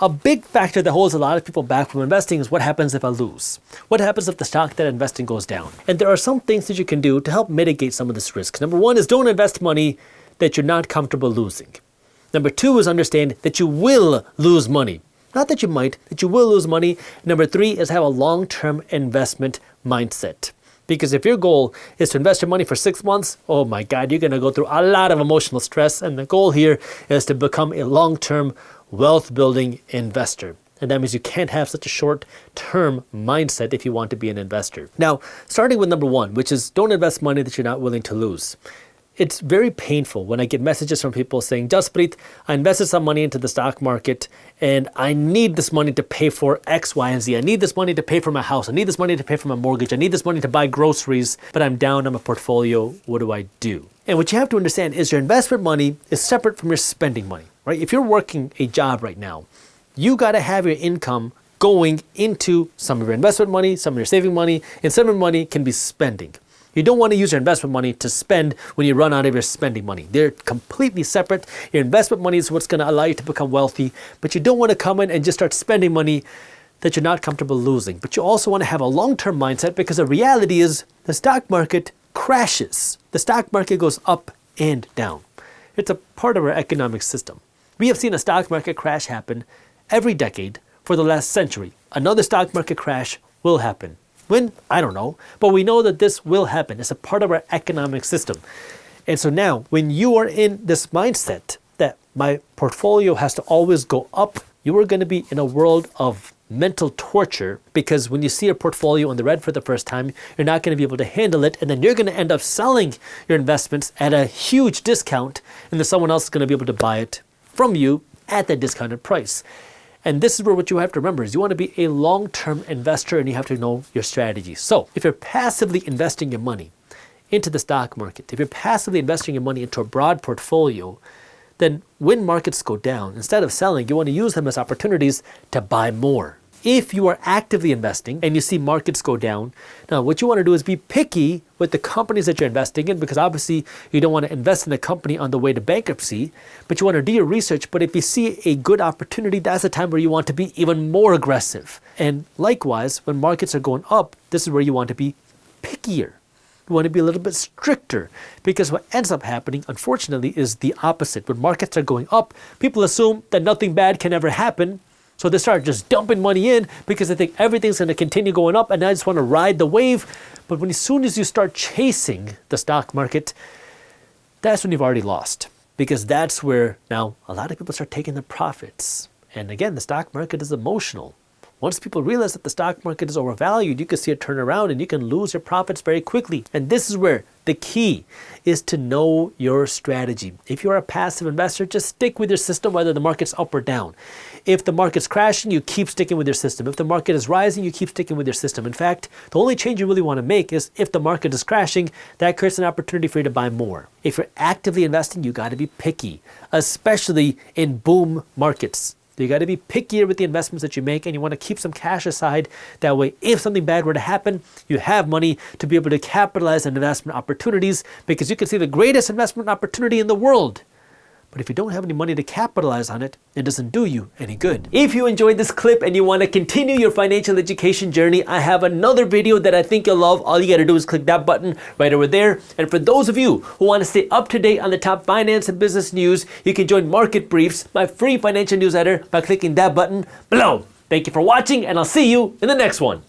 A big factor that holds a lot of people back from investing is what happens if I lose? What happens if the stock that I'm investing goes down? And there are some things that you can do to help mitigate some of this risk. Number one is don't invest money that you're not comfortable losing. Number two is understand that you will lose money. Not that you might, that you will lose money. Number three is have a long-term investment mindset. Because if your goal is to invest your money for 6 months, oh my God, you're going to go through a lot of emotional stress. And the goal here is to become a long-term wealth building investor. And that means you can't have such a short-term mindset if you want to be an investor. Now, starting with number one, which is don't invest money that you're not willing to lose. It's very painful when I get messages from people saying, Jaspreet, I invested some money into the stock market and I need this money to pay for X, Y, and Z. I need this money to pay for my house. I need this money to pay for my mortgage. I need this money to buy groceries, but I'm down on my portfolio. What do I do? And what you have to understand is your investment money is separate from your spending money, right? If you're working a job right now, you got to have your income going into some of your investment money, some of your saving money, and some of your money can be spending. You don't want to use your investment money to spend when you run out of your spending money. They're completely separate. Your investment money is what's going to allow you to become wealthy, but you don't want to come in and just start spending money that you're not comfortable losing. But you also want to have a long-term mindset because the reality is the stock market crashes. The stock market goes up and down. It's a part of our economic system. We have seen a stock market crash happen every decade for the last century. Another stock market crash will happen. When? I don't know. But we know that this will happen. It's a part of our economic system. And so now, when you are in this mindset that my portfolio has to always go up, you are going to be in a world of mental torture because when you see your portfolio in the red for the first time, you're not going to be able to handle it. And then you're going to end up selling your investments at a huge discount. And then someone else is going to be able to buy it from you at that discounted price. And this is where what you have to remember is you want to be a long-term investor and you have to know your strategy. So if you're passively investing your money into the stock market, if you're passively investing your money into a broad portfolio, then when markets go down, instead of selling, you want to use them as opportunities to buy more. If you are actively investing and you see markets go down, now what you want to do is be picky with the companies that you're investing in because obviously you don't want to invest in a company on the way to bankruptcy, but you want to do your research. But if you see a good opportunity, that's the time where you want to be even more aggressive. And likewise, when markets are going up, this is where you want to be pickier. You want to be a little bit stricter because what ends up happening, unfortunately, is the opposite. When markets are going up, people assume that nothing bad can ever happen. So they start just dumping money in because they think everything's going to continue going up and I just want to ride the wave. But as soon as you start chasing the stock market, that's when you've already lost. Because that's where now a lot of people start taking their profits. And again, the stock market is emotional. Once people realize that the stock market is overvalued, you can see it turn around and you can lose your profits very quickly. And this is where the key is to know your strategy. If you're a passive investor, just stick with your system whether the market's up or down. If the market's crashing, you keep sticking with your system. If the market is rising, you keep sticking with your system. In fact, the only change you really want to make is if the market is crashing, that creates an opportunity for you to buy more. If you're actively investing, you got to be picky, especially in boom markets. You got to be pickier with the investments that you make and you want to keep some cash aside. That way, if something bad were to happen, you have money to be able to capitalize on investment opportunities because you can see the greatest investment opportunity in the world. But if you don't have any money to capitalize on it, it doesn't do you any good. If you enjoyed this clip and you want to continue your financial education journey, I have another video that I think you'll love. All you got to do is click that button right over there. And for those of you who want to stay up to date on the top finance and business news, you can join Market Briefs, my free financial newsletter, by clicking that button below. Thank you for watching and I'll see you in the next one.